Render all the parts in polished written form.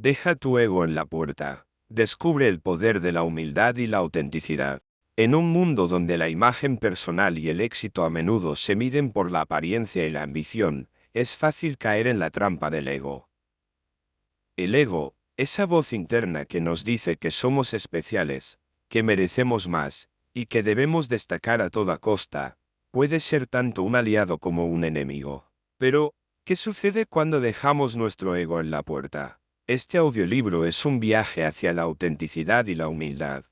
Deja tu ego en la puerta. Descubre el poder de la humildad y la autenticidad. En un mundo donde la imagen personal y el éxito a menudo se miden por la apariencia y la ambición, es fácil caer en la trampa del ego. El ego, esa voz interna que nos dice que somos especiales, que merecemos más, y que debemos destacar a toda costa, puede ser tanto un aliado como un enemigo. Pero, ¿qué sucede cuando dejamos nuestro ego en la puerta? Este audiolibro es un viaje hacia la autenticidad y la humildad.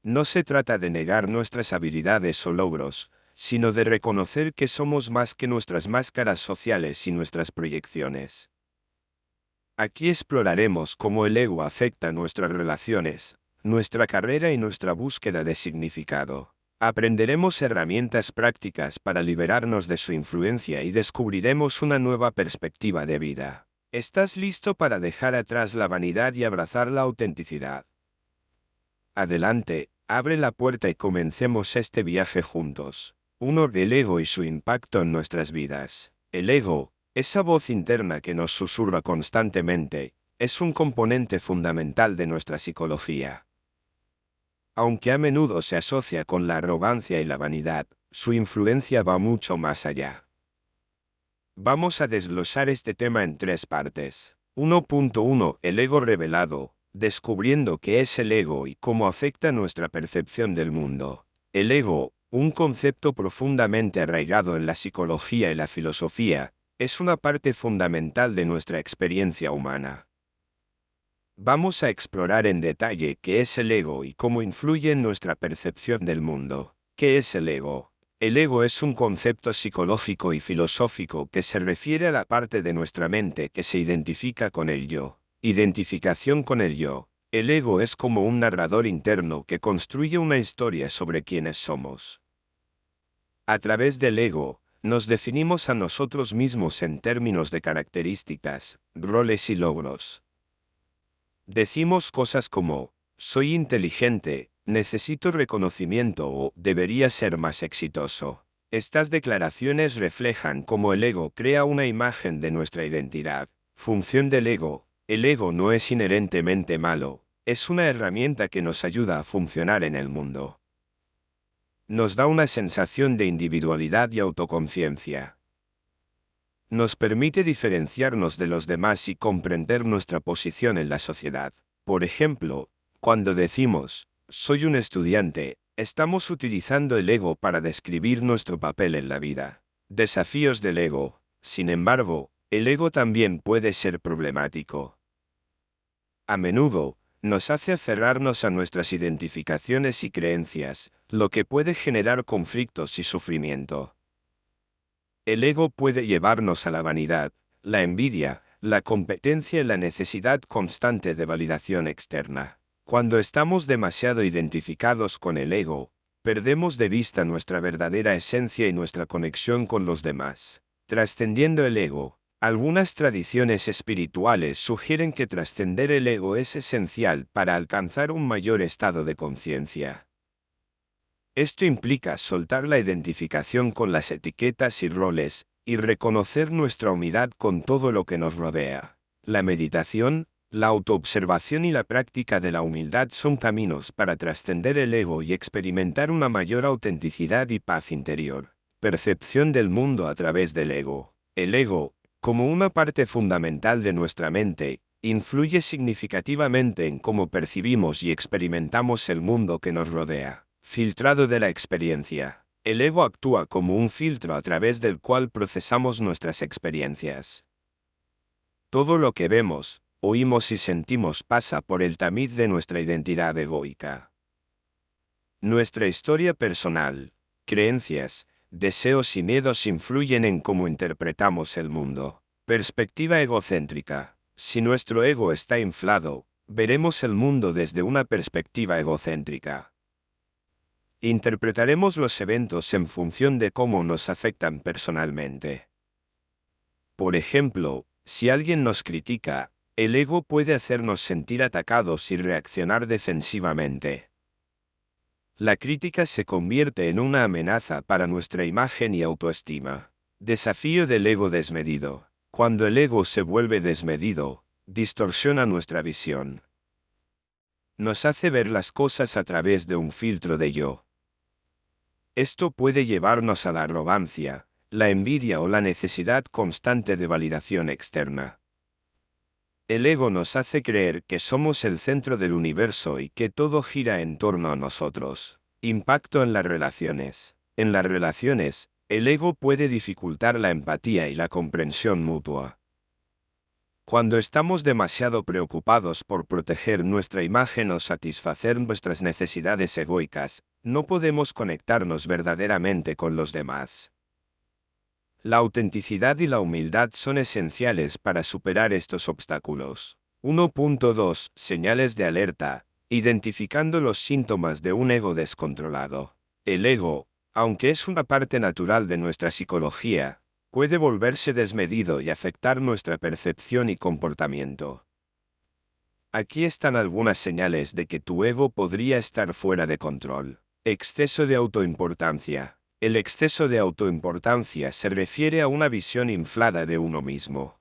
No se trata de negar nuestras habilidades o logros, sino de reconocer que somos más que nuestras máscaras sociales y nuestras proyecciones. Aquí exploraremos cómo el ego afecta nuestras relaciones, nuestra carrera y nuestra búsqueda de significado. Aprenderemos herramientas prácticas para liberarnos de su influencia y descubriremos una nueva perspectiva de vida. ¿Estás listo para dejar atrás la vanidad y abrazar la autenticidad? Adelante, abre la puerta y comencemos este viaje juntos. 1. El ego y su impacto en nuestras vidas. El ego, esa voz interna que nos susurra constantemente, es un componente fundamental de nuestra psicología. Aunque a menudo se asocia con la arrogancia y la vanidad, su influencia va mucho más allá. Vamos a desglosar este tema en 3 partes. 1.1. El ego revelado, descubriendo qué es el ego y cómo afecta nuestra percepción del mundo. El ego, un concepto profundamente arraigado en la psicología y la filosofía, es una parte fundamental de nuestra experiencia humana. Vamos a explorar en detalle qué es el ego y cómo influye en nuestra percepción del mundo. ¿Qué es el ego? El ego es un concepto psicológico y filosófico que se refiere a la parte de nuestra mente que se identifica con el yo. Identificación con el yo. El ego es como un narrador interno que construye una historia sobre quiénes somos. A través del ego, nos definimos a nosotros mismos en términos de características, roles y logros. Decimos cosas como, soy inteligente, necesito reconocimiento o debería ser más exitoso. Estas declaraciones reflejan cómo el ego crea una imagen de nuestra identidad. Función del ego. El ego no es inherentemente malo, es una herramienta que nos ayuda a funcionar en el mundo. Nos da una sensación de individualidad y autoconciencia. Nos permite diferenciarnos de los demás y comprender nuestra posición en la sociedad. Por ejemplo, cuando decimos, soy un estudiante, estamos utilizando el ego para describir nuestro papel en la vida. Desafíos del ego. Sin embargo, el ego también puede ser problemático. A menudo, nos hace aferrarnos a nuestras identificaciones y creencias, lo que puede generar conflictos y sufrimiento. El ego puede llevarnos a la vanidad, la envidia, la competencia y la necesidad constante de validación externa. Cuando estamos demasiado identificados con el ego, perdemos de vista nuestra verdadera esencia y nuestra conexión con los demás. Trascendiendo el ego. Algunas tradiciones espirituales sugieren que trascender el ego es esencial para alcanzar un mayor estado de conciencia. Esto implica soltar la identificación con las etiquetas y roles, y reconocer nuestra unidad con todo lo que nos rodea. La meditación, la autoobservación y la práctica de la humildad son caminos para trascender el ego y experimentar una mayor autenticidad y paz interior. Percepción del mundo a través del ego. El ego, como una parte fundamental de nuestra mente, influye significativamente en cómo percibimos y experimentamos el mundo que nos rodea. Filtrado de la experiencia. El ego actúa como un filtro a través del cual procesamos nuestras experiencias. Todo lo que vemos, oímos y sentimos pasa por el tamiz de nuestra identidad egoica. Nuestra historia personal, creencias, deseos y miedos influyen en cómo interpretamos el mundo. Perspectiva egocéntrica. Si nuestro ego está inflado, veremos el mundo desde una perspectiva egocéntrica. Interpretaremos los eventos en función de cómo nos afectan personalmente. Por ejemplo, si alguien nos critica, el ego puede hacernos sentir atacados y reaccionar defensivamente. La crítica se convierte en una amenaza para nuestra imagen y autoestima. Desafío del ego desmedido. Cuando el ego se vuelve desmedido, distorsiona nuestra visión. Nos hace ver las cosas a través de un filtro de yo. Esto puede llevarnos a la arrogancia, la envidia o la necesidad constante de validación externa. El ego nos hace creer que somos el centro del universo y que todo gira en torno a nosotros. Impacto en las relaciones. En las relaciones, el ego puede dificultar la empatía y la comprensión mutua. Cuando estamos demasiado preocupados por proteger nuestra imagen o satisfacer nuestras necesidades egoicas, no podemos conectarnos verdaderamente con los demás. La autenticidad y la humildad son esenciales para superar estos obstáculos. 1.2 Señales de alerta. Identificando los síntomas de un ego descontrolado. El ego, aunque es una parte natural de nuestra psicología, puede volverse desmedido y afectar nuestra percepción y comportamiento. Aquí están algunas señales de que tu ego podría estar fuera de control. Exceso de autoimportancia. El exceso de autoimportancia se refiere a una visión inflada de uno mismo.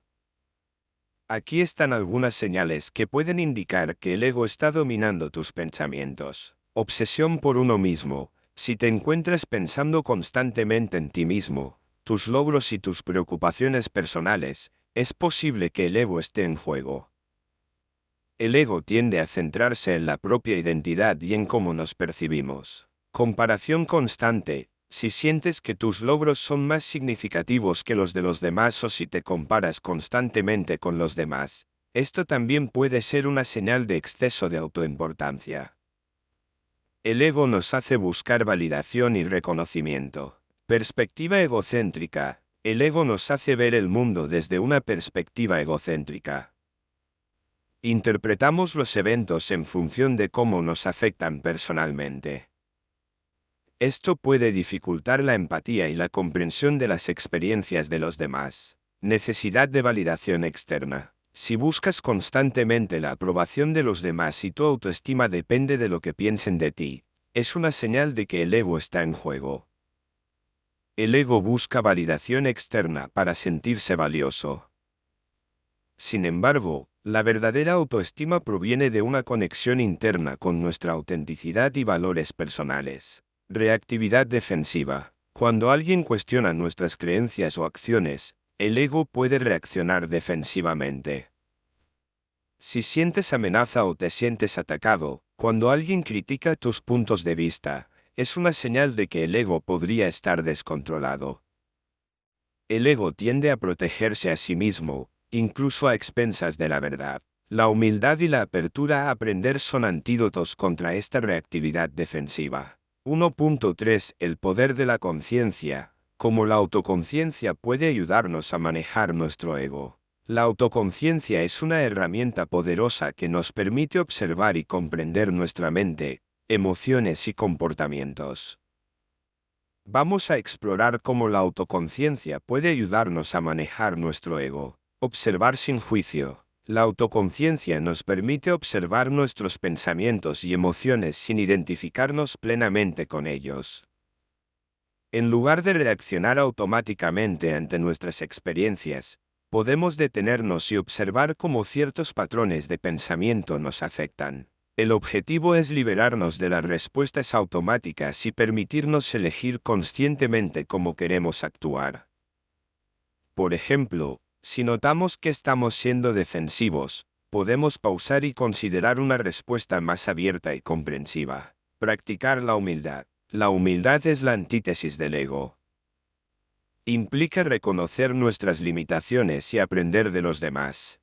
Aquí están algunas señales que pueden indicar que el ego está dominando tus pensamientos. Obsesión por uno mismo. Si te encuentras pensando constantemente en ti mismo, tus logros y tus preocupaciones personales, es posible que el ego esté en juego. El ego tiende a centrarse en la propia identidad y en cómo nos percibimos. Comparación constante. Si sientes que tus logros son más significativos que los de los demás o si te comparas constantemente con los demás, esto también puede ser una señal de exceso de autoimportancia. El ego nos hace buscar validación y reconocimiento. Perspectiva egocéntrica. El ego nos hace ver el mundo desde una perspectiva egocéntrica. Interpretamos los eventos en función de cómo nos afectan personalmente. Esto puede dificultar la empatía y la comprensión de las experiencias de los demás. Necesidad de validación externa. Si buscas constantemente la aprobación de los demás y tu autoestima depende de lo que piensen de ti, es una señal de que el ego está en juego. El ego busca validación externa para sentirse valioso. Sin embargo, la verdadera autoestima proviene de una conexión interna con nuestra autenticidad y valores personales. Reactividad defensiva. Cuando alguien cuestiona nuestras creencias o acciones, el ego puede reaccionar defensivamente. Si sientes amenaza o te sientes atacado, cuando alguien critica tus puntos de vista, es una señal de que el ego podría estar descontrolado. El ego tiende a protegerse a sí mismo, incluso a expensas de la verdad. La humildad y la apertura a aprender son antídotos contra esta reactividad defensiva. 1.3 El poder de la conciencia. Cómo la autoconciencia puede ayudarnos a manejar nuestro ego. La autoconciencia es una herramienta poderosa que nos permite observar y comprender nuestra mente, emociones y comportamientos. Vamos a explorar cómo la autoconciencia puede ayudarnos a manejar nuestro ego. Observar sin juicio. La autoconciencia nos permite observar nuestros pensamientos y emociones sin identificarnos plenamente con ellos. En lugar de reaccionar automáticamente ante nuestras experiencias, podemos detenernos y observar cómo ciertos patrones de pensamiento nos afectan. El objetivo es liberarnos de las respuestas automáticas y permitirnos elegir conscientemente cómo queremos actuar. Por ejemplo, si notamos que estamos siendo defensivos, podemos pausar y considerar una respuesta más abierta y comprensiva. Practicar la humildad. La humildad es la antítesis del ego. Implica reconocer nuestras limitaciones y aprender de los demás.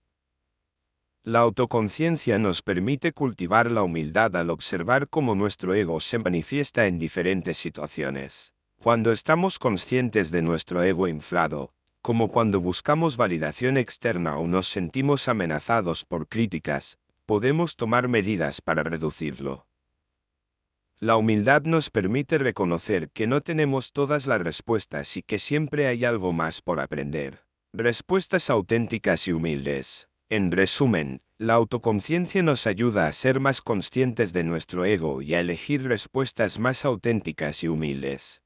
La autoconciencia nos permite cultivar la humildad al observar cómo nuestro ego se manifiesta en diferentes situaciones. Cuando estamos conscientes de nuestro ego inflado, como cuando buscamos validación externa o nos sentimos amenazados por críticas, podemos tomar medidas para reducirlo. La humildad nos permite reconocer que no tenemos todas las respuestas y que siempre hay algo más por aprender. Respuestas auténticas y humildes. En resumen, la autoconciencia nos ayuda a ser más conscientes de nuestro ego y a elegir respuestas más auténticas y humildes.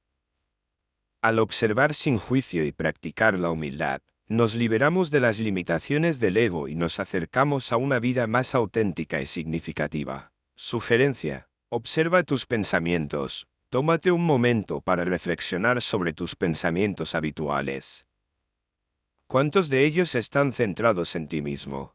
Al observar sin juicio y practicar la humildad, Nos liberamos de las limitaciones del ego y nos acercamos a una vida más auténtica y significativa. Sugerencia: observa tus pensamientos. Tómate un momento para reflexionar sobre tus pensamientos habituales. ¿Cuántos de ellos están centrados en ti mismo?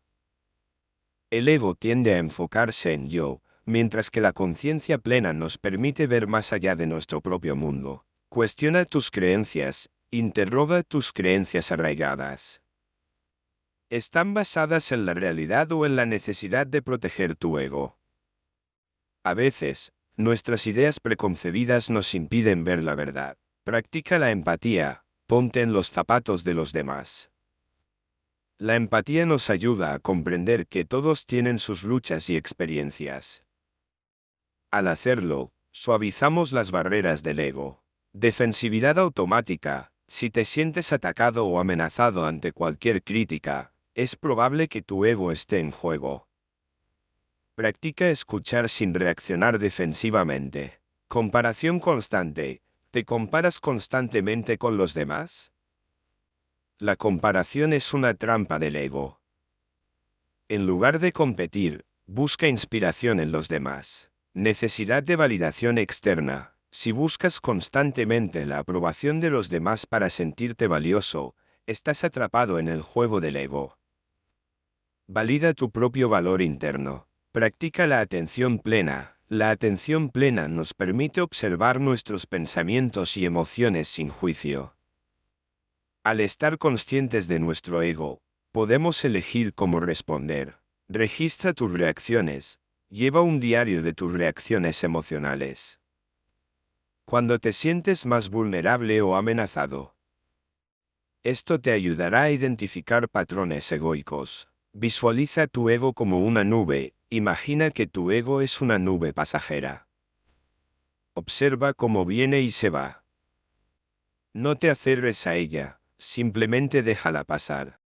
El ego tiende a enfocarse en yo, mientras que la conciencia plena nos permite ver más allá de nuestro propio mundo. Cuestiona tus creencias, interroga tus creencias arraigadas. ¿Están basadas en la realidad o en la necesidad de proteger tu ego? A veces, nuestras ideas preconcebidas nos impiden ver la verdad. Practica la empatía, ponte en los zapatos de los demás. La empatía nos ayuda a comprender que todos tienen sus luchas y experiencias. Al hacerlo, suavizamos las barreras del ego. Defensividad automática: si te sientes atacado o amenazado ante cualquier crítica, es probable que tu ego esté en juego. Practica escuchar sin reaccionar defensivamente. Comparación constante: ¿te comparas constantemente con los demás? La comparación es una trampa del ego. En lugar de competir, busca inspiración en los demás. Necesidad de validación externa: si buscas constantemente la aprobación de los demás para sentirte valioso, estás atrapado en el juego del ego. Valida tu propio valor interno. Practica la atención plena. La atención plena nos permite observar nuestros pensamientos y emociones sin juicio. Al estar conscientes de nuestro ego, podemos elegir cómo responder. Registra tus reacciones. Lleva un diario de tus reacciones emocionales. Cuando te sientes más vulnerable o amenazado, esto te ayudará a identificar patrones egoicos. Visualiza tu ego como una nube. Imagina que tu ego es una nube pasajera. Observa cómo viene y se va. No te aferres a ella, simplemente déjala pasar.